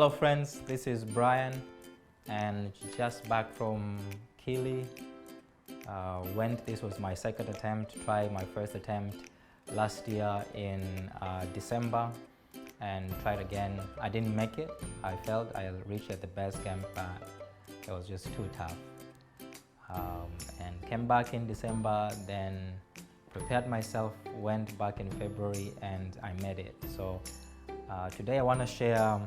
Hello friends, this is Brian and just back from Kili. This was my second attempt, tried my first attempt last year in December and tried again. I didn't make it. I felt I reached at the base camp, but it was just too tough. And came back in December, then prepared myself, went back in February, and I made it. So today I want to share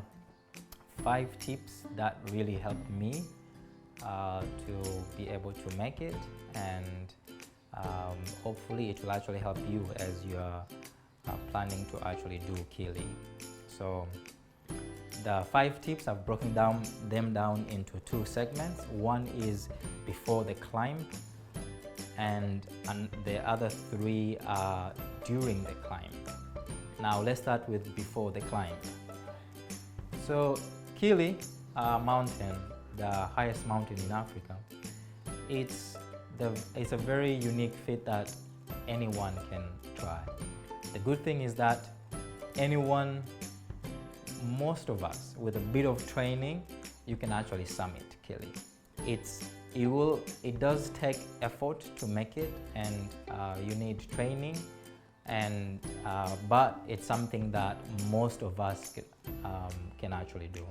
5 tips that really helped me to be able to make it, and hopefully it will actually help you as you're planning to actually do kili. So the 5 tips, I've broken them down into 2 segments. One is before the climb, and the other 3 are during the climb. Now let's start with before the climb. So Kili mountain, the highest mountain in Africa, it's a very unique feat that anyone can try. The good thing is that anyone, most of us, with a bit of training, you can actually summit Kili. It does take effort to make it, and you need training, and but it's something that most of us can actually do.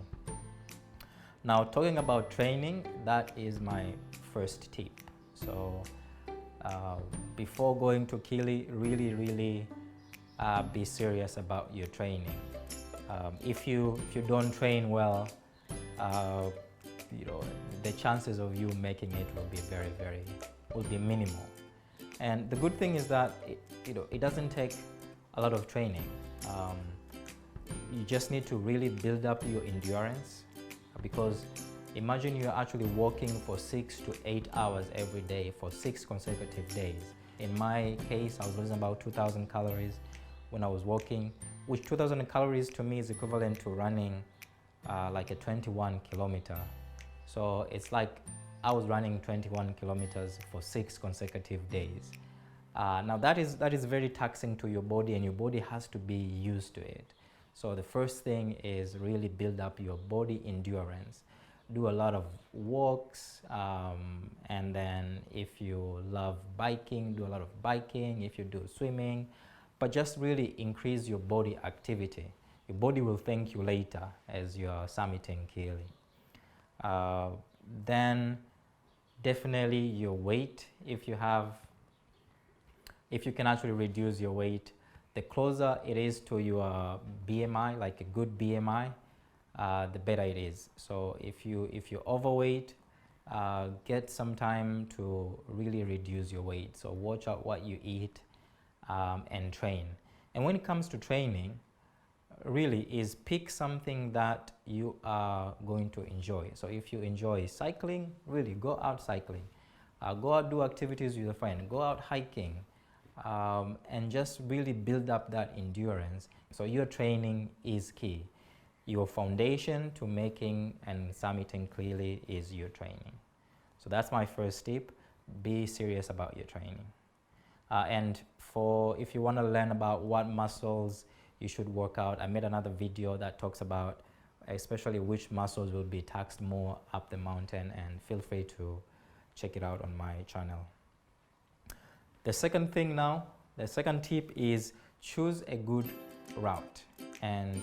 Now, talking about training, that is my first tip. So before going to Kili, really be serious about your training. If you don't train well, the chances of you making it will be minimal. And the good thing is that it doesn't take a lot of training. You just need to really build up your endurance, because imagine you're actually walking for 6 to 8 hours every day for 6 consecutive days. In my case, I was losing about 2,000 calories when I was walking, which 2,000 calories to me is equivalent to running like a 21 kilometer. So it's like I was running 21 kilometers for 6 consecutive days. Now that is very taxing to your body, and your body has to be used to it. So the first thing is really build up your body endurance. Do a lot of walks, and then if you love biking, do a lot of biking. If you do swimming, but just really increase your body activity. Your body will thank you later as you're summiting Kili. Then definitely your weight. If you can actually reduce your weight, the closer it is to your BMI, like a good BMI, the better it is. So if you're overweight, get some time to really reduce your weight. So watch out what you eat and train. And when it comes to training, really is pick something that you are going to enjoy. So if you enjoy cycling, really go out cycling. Go out, do activities with a friend, go out hiking, and just really build up that endurance. So your training is key. Your foundation to making and summiting clearly is your training. So that's my first tip. Be serious about your training. And if you want to learn about what muscles you should work out, I made another video that talks about especially which muscles will be taxed more up the mountain, and feel free to check it out on my channel. The second tip is choose a good route and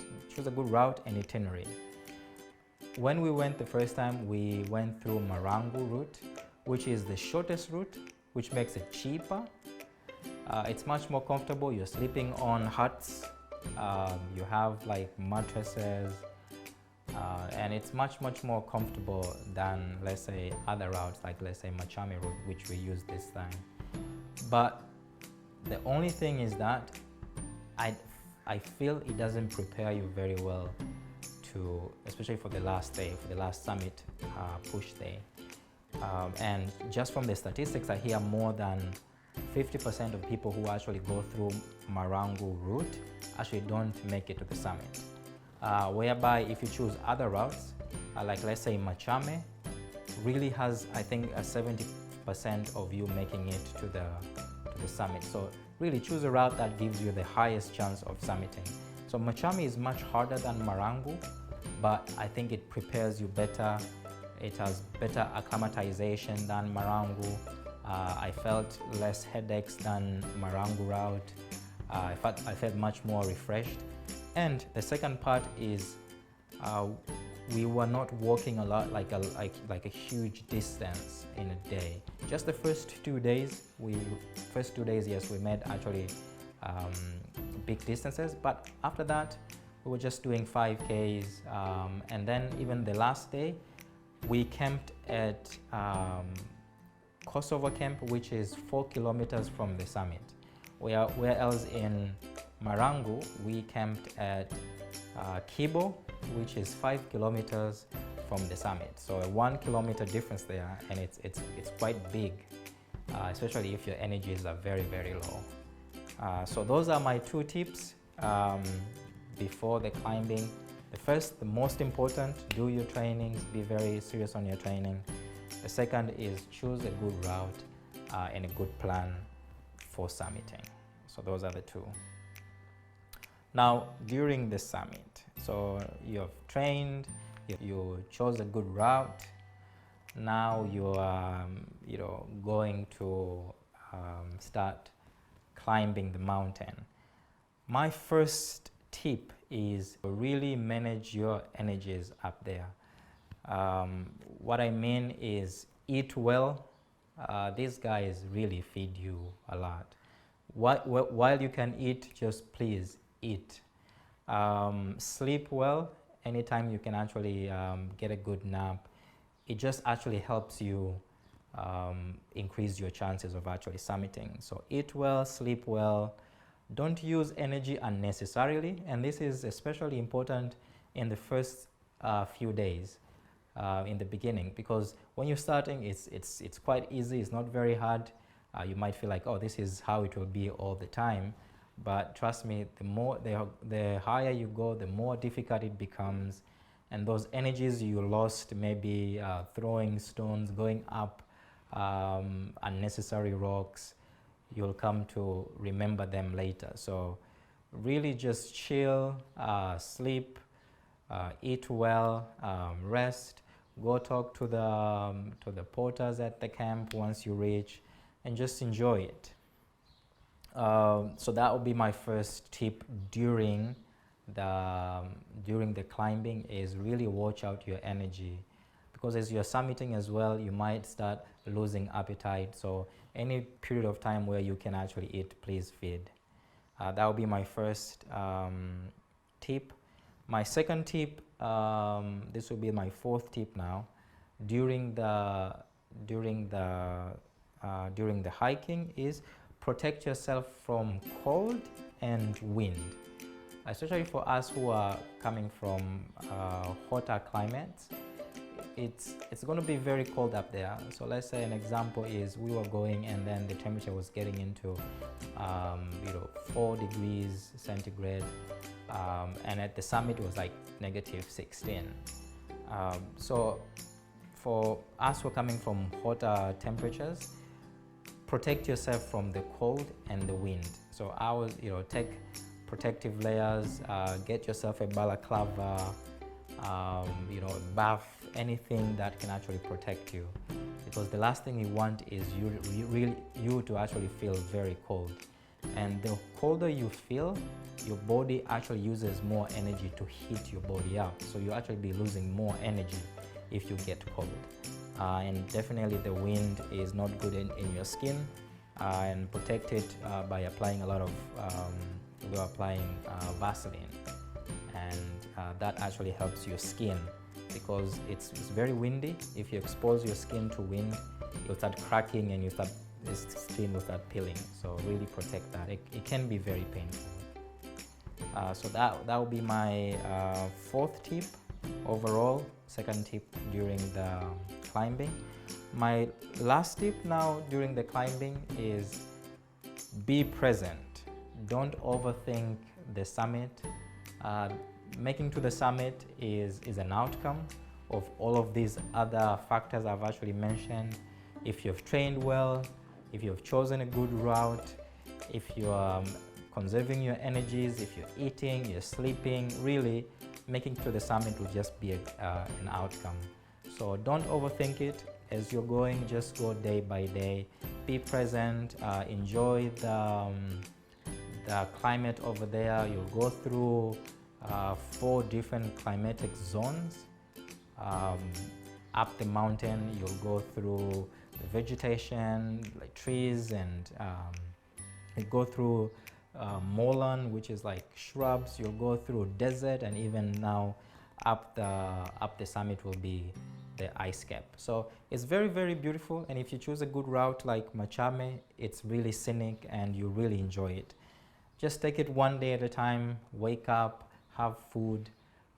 itinerary. When we went the first time, we went through Marangu route, which is the shortest route, which makes it cheaper. It's much more comfortable. You're sleeping on huts. You have like mattresses, and it's much more comfortable than, let's say, other routes, like let's say Machame route, which we used this time. But the only thing is that I feel it doesn't prepare you very well especially for the last day, for the last summit push day. And just from the statistics, I hear more than 50% of people who actually go through Marangu route actually don't make it to the summit. Whereby if you choose other routes, like let's say Machame, really has, I think, a 70% of you making it to the summit. So really choose a route that gives you the highest chance of summiting. So Machame is much harder than Marangu, but I think it prepares you better. It has better acclimatization than Marangu. I felt less headaches than Marangu route. I felt much more refreshed. And the second part is we were not walking a lot, like a huge distance in a day. Just the first 2 days, yes, we made actually big distances, but after that, we were just doing 5Ks, and then even the last day, we camped at Kosovo Camp, which is 4 kilometers from the summit. Where else in Marangu, we camped at Kibo, which is 5 kilometers from the summit. So a 1 kilometer difference there, and it's quite big, especially if your energies are very, very low. So those are my 2 tips before the climbing. The first, the most important, do your trainings, be very serious on your training. The second is choose a good route and a good plan for summiting. So those are the 2. Now, during the summit, so you have trained, you chose a good route. Now you are, going to start climbing the mountain. My first tip is really manage your energies up there. What I mean is eat well. These guys really feed you a lot. While you can eat, just please eat. Sleep well. Anytime you can actually get a good nap, it just actually helps you increase your chances of actually summiting. So eat well, sleep well. Don't use energy unnecessarily, and this is especially important in the first few days in the beginning, because when you're starting, it's quite easy. It's not very hard. You might feel like, oh, this is how it will be all the time, but trust me, the higher you go, the more difficult it becomes, and those energies you lost, maybe throwing stones, going up unnecessary rocks, you'll come to remember them later. So really just chill, sleep, eat well, rest, go talk to the porters at the camp once you reach, and just enjoy it. So that would be my first tip during the climbing, is really watch out your energy, because as you're summiting as well, you might start losing appetite. So any period of time where you can actually eat, please feed. That would be my first tip. My second tip, this will be my 4th tip now. During the hiking, is protect yourself from cold and wind, especially for us who are coming from hotter climates. It's going to be very cold up there. So let's say an example is we were going, and then the temperature was getting into 4 degrees centigrade, and at the summit it was like -16. So for us who are coming from hotter temperatures, protect yourself from the cold and the wind. So take protective layers, get yourself a balaclava, a buff, anything that can actually protect you, because the last thing you want is you to actually feel very cold. And the colder you feel, your body actually uses more energy to heat your body up, so you actually be losing more energy if you get cold. And definitely the wind is not good in your skin, and protect it by applying a lot of Vaseline, and that actually helps your skin, because it's very windy. If you expose your skin to wind, you'll start cracking and the skin will start peeling. So really protect that. It can be very painful. So that will be my 4th tip overall, 2nd tip during the climbing. My last tip now during the climbing is be present. Don't overthink the summit. Making to the summit is an outcome of all of these other factors I've actually mentioned. If you've trained well, if you've chosen a good route, if you're conserving your energies, if you're eating, you're sleeping, really making it to the summit will just be an outcome. So don't overthink it. As you're going, just go day by day. Be present, enjoy the climate over there. You'll go through 4 different climatic zones. Up the mountain, you'll go through the vegetation, like trees, and you go through moorland, which is like shrubs. You'll go through desert, and even now up the summit will be the ice cap. So it's very, very beautiful, and if you choose a good route like Machame, it's really scenic and you really enjoy it. Just take it one day at a time. Wake up, have food,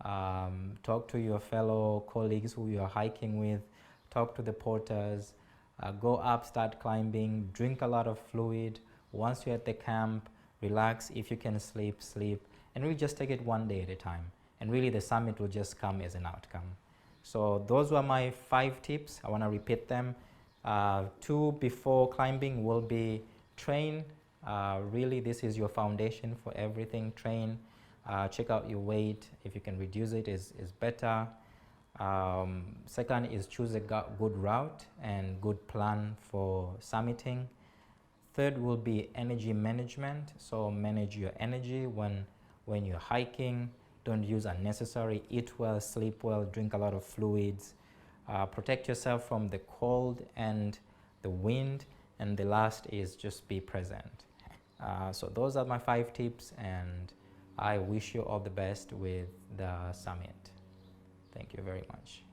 talk to your fellow colleagues who you're hiking with, talk to the porters, go up, start climbing, drink a lot of fluid. Once you're at the camp, relax. If you can sleep, sleep, and really just take it one day at a time. And really the summit will just come as an outcome. So those were my 5 tips. I want to repeat them. 2 before climbing will be train. Really, this is your foundation for everything. Train. Check out your weight. If you can reduce it, is better. Second is choose a good route and good plan for summiting. Third will be energy management. So manage your energy when you're hiking. Don't use unnecessary. Eat well, sleep well, drink a lot of fluids. Protect yourself from the cold and the wind. And the last is just be present. So those are my 5 tips, and I wish you all the best with the summit. Thank you very much.